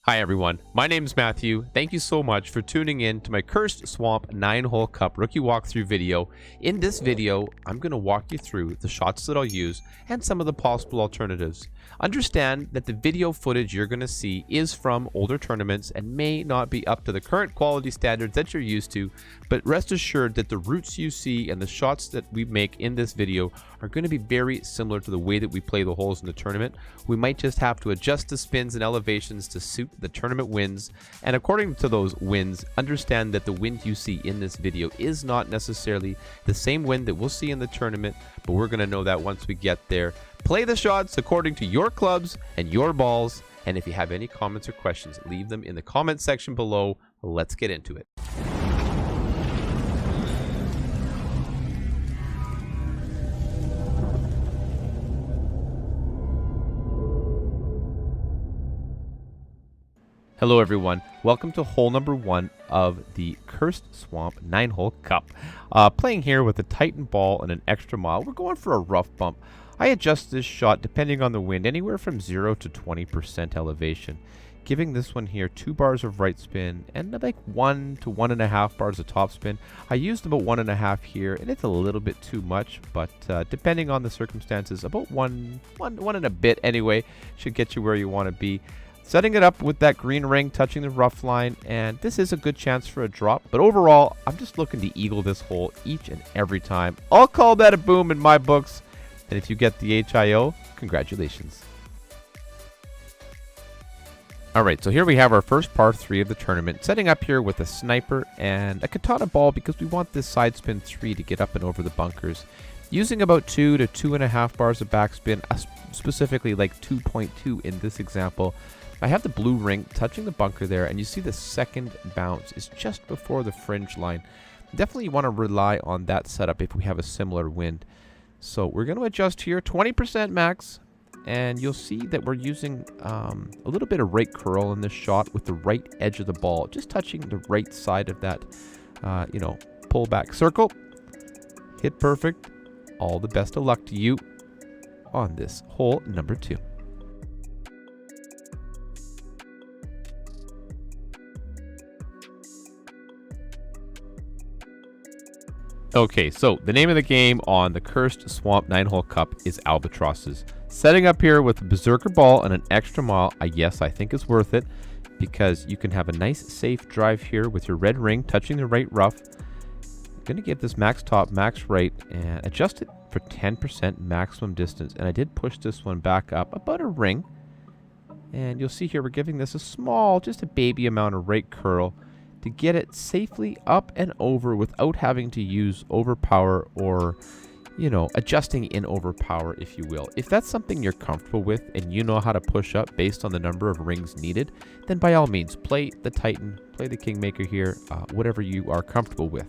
Hi everyone, my name is Matthew. Thank you so much for tuning in to my Cursed Swamp 9-hole cup rookie walkthrough video. In this video, I'm going to walk you through the shots that I'll use and some of the possible alternatives. Understand that the video footage you're going to see is from older tournaments and may not be up to the current quality standards that you're used to, but rest assured that the routes you see and the shots that we make in this video are going to be very similar to the way that we play the holes in the tournament. We might just have to adjust the spins and elevations to suit the tournament wins, and according to those wins, understand that the wind you see in this video is not necessarily the same wind that we'll see in the tournament, but we're going to know that once we get there. Play the shots according to your clubs and your balls, and if you have any comments or questions, leave them in the comment section below. Let's get into it. Hello everyone, welcome to hole number 1 of the Cursed Swamp 9-hole cup. Playing here with a Titan ball and an extra mile. We're going for a rough bump. I adjust this shot depending on the wind anywhere from 0 to 20% elevation, giving this one here 2 bars of right spin and like 1 to 1.5 bars of top spin. I used about 1.5 here, and it's a little bit too much, but depending on the circumstances, about one and a bit anyway should get you where you want to be. Setting it up with that green ring touching the rough line, and this is a good chance for a drop, but overall I'm just looking to eagle this hole each and every time. I'll call that a boom in my books, and if you get the HIO, congratulations. Alright, so here we have our first par 3 of the tournament, setting up here with a sniper and a katana ball because we want this side spin 3 to get up and over the bunkers. Using about 2 to 2.5 bars of backspin, specifically like 2.2 in this example. I have the blue ring touching the bunker there, and you see the second bounce is just before the fringe line. Definitely want to rely on that setup if we have a similar wind. So we're going to adjust here 20% max, and you'll see that we're using a little bit of right curl in this shot with the right edge of the ball, just touching the right side of that, pull back circle. Hit perfect. All the best of luck to you on this hole number 2. Okay, so the name of the game on the Cursed Swamp 9-hole cup is albatrosses. Setting up here with a berserker ball and an extra mile, yes, I think is worth it because you can have a nice safe drive here with your red ring touching the right rough. I'm going to give this max top, max right, and adjust it for 10% maximum distance. And I did push this one back up about a ring. And you'll see here we're giving this a small, just a baby amount of right curl to get it safely up and over without having to use overpower or, adjusting in overpower, if you will. If that's something you're comfortable with and you know how to push up based on the number of rings needed, then by all means, play the Titan, play the Kingmaker here, whatever you are comfortable with.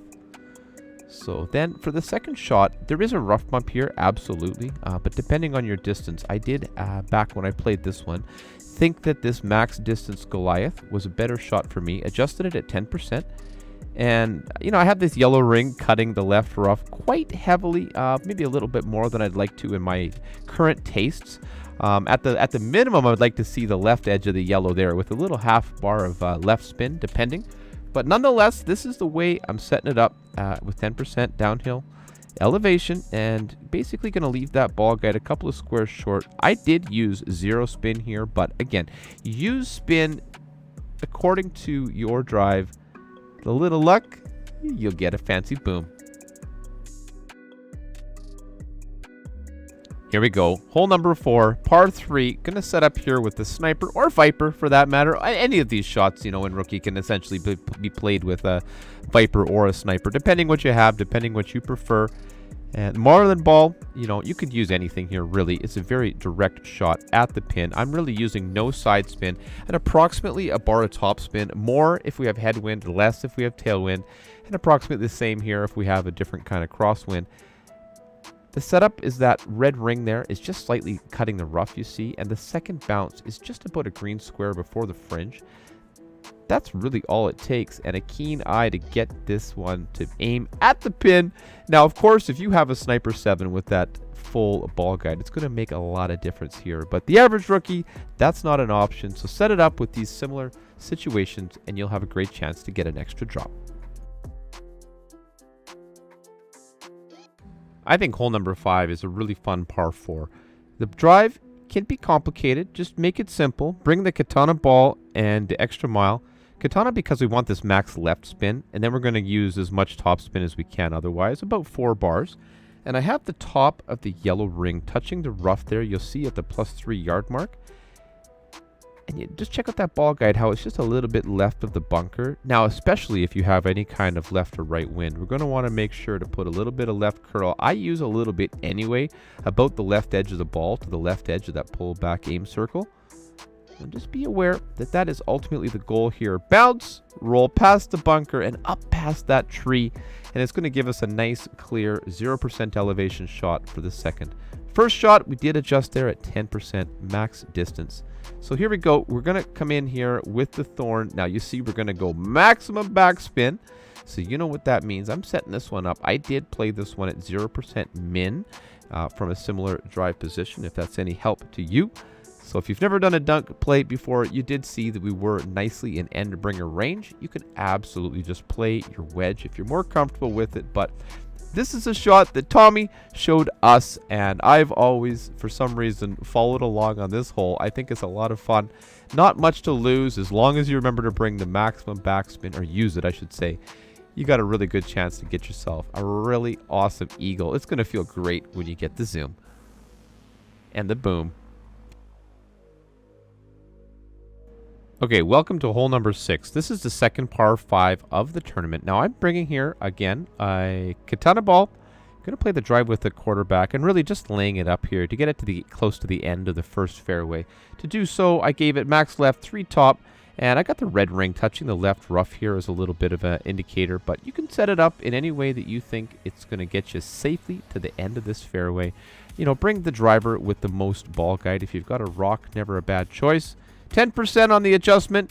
So then for the second shot, there is a rough bump here, absolutely, but depending on your distance, I did, back when I played this one, think that this max distance Goliath was a better shot for me. Adjusted it at 10%, and I have this yellow ring cutting the left rough quite heavily, maybe a little bit more than I'd like to in my current tastes. At the minimum, I would like to see the left edge of the yellow there with a little half bar of left spin, depending. But nonetheless, this is the way I'm setting it up with 10% downhill elevation, and basically going to leave that ball guide a couple of squares short. I did use 0 spin here, but again, use spin according to your drive. A little luck, you'll get a fancy boom. Here we go. Hole number 4, par 3. Going to set up here with the sniper or viper for that matter. Any of these shots, in rookie can essentially be played with a viper or a sniper, depending what you have, depending what you prefer. And Marlin ball, you could use anything here really. It's a very direct shot at the pin. I'm really using no side spin and approximately a bar of top spin. More if we have headwind, less if we have tailwind, and approximately the same here if we have a different kind of crosswind. The setup is that red ring there is just slightly cutting the rough, you see, and the second bounce is just about a green square before the fringe. that's really all it takes, and a keen eye to get this one to aim at the pin. Now, of course, if you have a Sniper 7 with that full ball guide, it's going to make a lot of difference here. But the average rookie, that's not an option. So set it up with these similar situations, and you'll have a great chance to get an extra drop. I think hole number 5 is a really fun par 4. The drive can be complicated. Just make it simple. Bring the katana ball and the extra mile. Katana because we want this max left spin, and then we're going to use as much top spin as we can otherwise, about 4 bars. And I have the top of the yellow ring touching the rough there. You'll see at the +3 yard mark. And you just check out that ball guide, how it's just a little bit left of the bunker. Now, especially if you have any kind of left or right wind, we're going to want to make sure to put a little bit of left curl. I use a little bit anyway, about the left edge of the ball to the left edge of that pull back aim circle. And just be aware that that is ultimately the goal here. Bounce, roll past the bunker and up past that tree. And it's going to give us a nice, clear 0% elevation shot for the second. First shot, we did adjust there at 10% max distance. So here we go. We're going to come in here with the thorn. Now you see we're going to go maximum backspin. So you know what that means. I'm setting this one up. I did play this one at 0% min from a similar drive position, if that's any help to you. So if you've never done a dunk play before, you did see that we were nicely in end bringer range. You could absolutely just play your wedge if you're more comfortable with it. But this is a shot that Tommy showed us, and I've always, for some reason, followed along on this hole. I think it's a lot of fun. Not much to lose as long as you remember to bring the maximum backspin, or use it, I should say. You got a really good chance to get yourself a really awesome eagle. It's going to feel great when you get the zoom and the boom. Okay, welcome to hole number 6. This is the second par 5 of the tournament. Now I'm bringing here, again, a katana ball. I'm going to play the drive with the quarterback and really just laying it up here to get it to the close to the end of the first fairway. To do so, I gave it max left, 3 top, and I got the red ring touching the left rough here as a little bit of an indicator, but you can set it up in any way that you think it's going to get you safely to the end of this fairway. You know, bring the driver with the most ball guide. If you've got a rock, never a bad choice. 10% on the adjustment.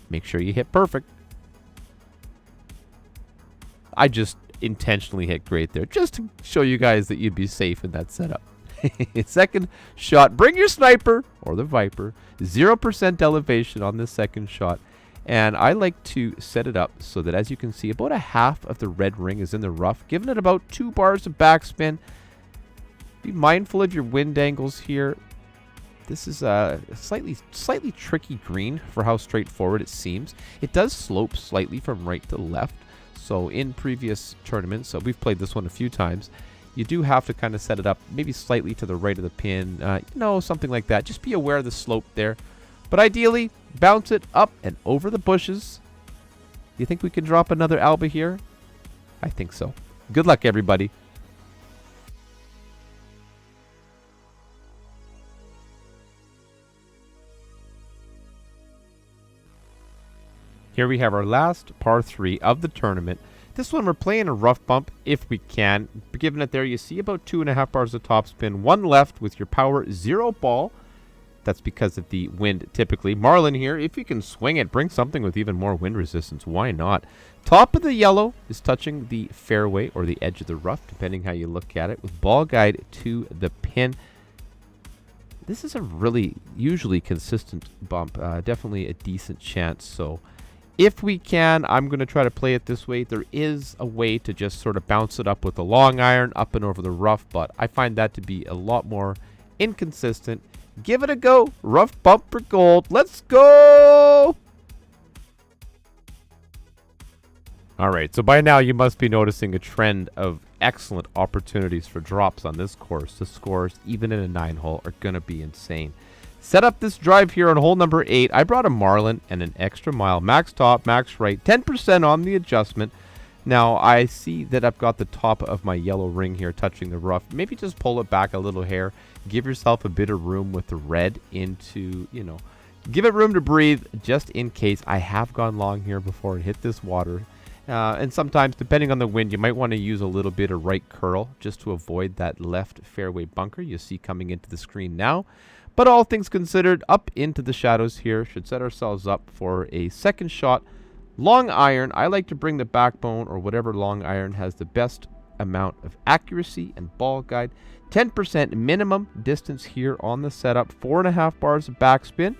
Make sure you hit perfect. I just intentionally hit great there just to show you guys that you'd be safe in that setup. Second shot, bring your sniper or the Viper. 0% elevation on this second shot. And I like to set it up so that, as you can see, about a half of the red ring is in the rough, giving it about 2 bars of backspin. Be mindful of your wind angles here. This is a slightly tricky green for how straightforward it seems. It does slope slightly from right to left. So in previous tournaments, so we've played this one a few times, you do have to kind of set it up maybe slightly to the right of the pin, something like that. Just be aware of the slope there. But ideally, bounce it up and over the bushes. You think we can drop another Alba here? I think so. Good luck, everybody. Here we have our last par 3 of the tournament. This one we're playing a rough bump if we can. Given it there, you see about 2.5 bars of topspin, 1 left with your power 0 ball. That's because of the wind typically. Marlin here, if you can swing it, bring something with even more wind resistance. Why not? Top of the yellow is touching the fairway or the edge of the rough, depending how you look at it, with ball guide to the pin. This is a really usually consistent bump. Definitely a decent chance. So if we can, I'm going to try to play it this way. There is a way to just sort of bounce it up with a long iron up and over the rough, but I find that to be a lot more inconsistent. Give it a go. Rough bump for gold. Let's go! All right, so by now you must be noticing a trend of excellent opportunities for drops on this course. The scores, even in a 9-hole, are going to be insane. Set up this drive here on hole number 8. I brought a Marlin and an extra mile. Max top, max right. 10% on the adjustment. Now, I see that I've got the top of my yellow ring here touching the rough. Maybe just pull it back a little hair. Give yourself a bit of room with the red into, give it room to breathe just in case. I have gone long here before and hit this water. And sometimes, depending on the wind, you might want to use a little bit of right curl just to avoid that left fairway bunker you see coming into the screen now. But all things considered, up into the shadows here, should set ourselves up for a second shot. Long iron, I like to bring the backbone or whatever long iron has the best amount of accuracy and ball guide. 10% minimum distance here on the setup. 4.5 bars of backspin.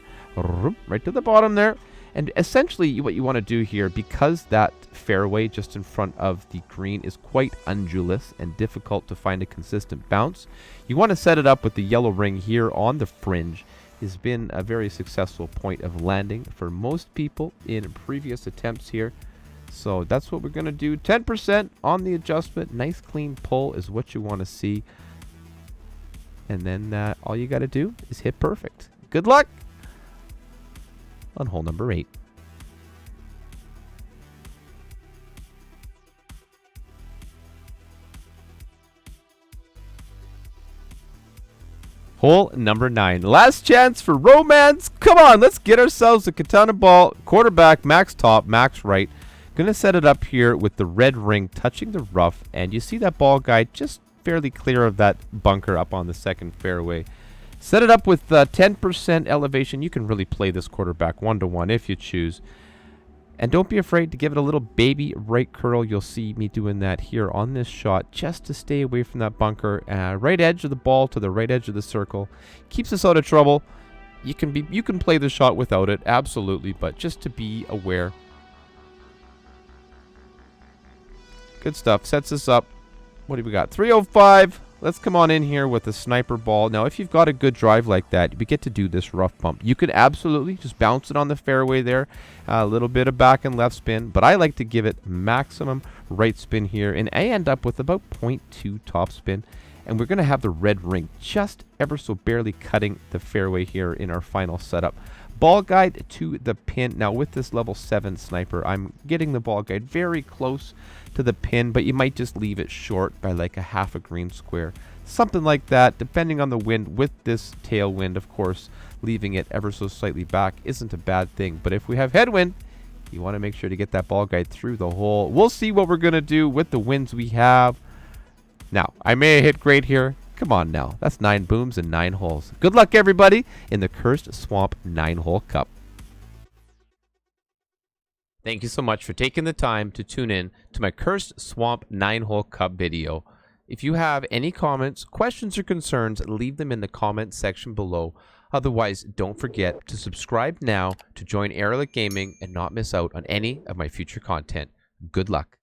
Right to the bottom there. And essentially what you want to do here, because that fairway just in front of the green is quite undulous and difficult to find a consistent bounce, you want to set it up with the yellow ring here on the fringe. Has been a very successful point of landing for most people in previous attempts here. So that's what we're going to do. 10% on the adjustment. Nice clean pull is what you want to see. And then all you got to do is hit perfect. Good luck on hole number 8. Hole number 9. Last chance for romance. Come on, let's get ourselves a katana ball. Quarterback, max top, max right. Gonna set it up here with the red ring touching the rough. And you see that ball guide just fairly clear of that bunker up on the second fairway. Set it up with 10% elevation. You can really play this quarterback 1-to-1 if you choose. And don't be afraid to give it a little baby right curl. You'll see me doing that here on this shot just to stay away from that bunker. Right edge of the ball to the right edge of the circle. Keeps us out of trouble. You can play the shot without it, absolutely, but just to be aware. Good stuff. Sets us up. What do we got? 305. Let's come on in here with a sniper ball. Now, if you've got a good drive like that, we get to do this rough bump. You could absolutely just bounce it on the fairway there. A little bit of back and left spin. But I like to give it maximum right spin here. And I end up with about 0.2 top spin. And we're going to have the red ring just ever so barely cutting the fairway here in our final setup. Ball guide to the pin. Now, with this level 7 sniper, I'm getting the ball guide very close to the pin, but you might just leave it short by like a half a green square. Something like that, depending on the wind. With this tailwind, of course, leaving it ever so slightly back isn't a bad thing. But if we have headwind, you want to make sure to get that ball guide through the hole. We'll see what we're going to do with the winds we have. Now, I may have hit great here. Come on now. That's 9 booms and 9 holes. Good luck, everybody, in the Cursed Swamp 9-hole Cup. Thank you so much for taking the time to tune in to my Cursed Swamp 9-hole Cup video. If you have any comments, questions, or concerns, leave them in the comment section below. Otherwise, don't forget to subscribe now to join Erelic Gaming and not miss out on any of my future content. Good luck.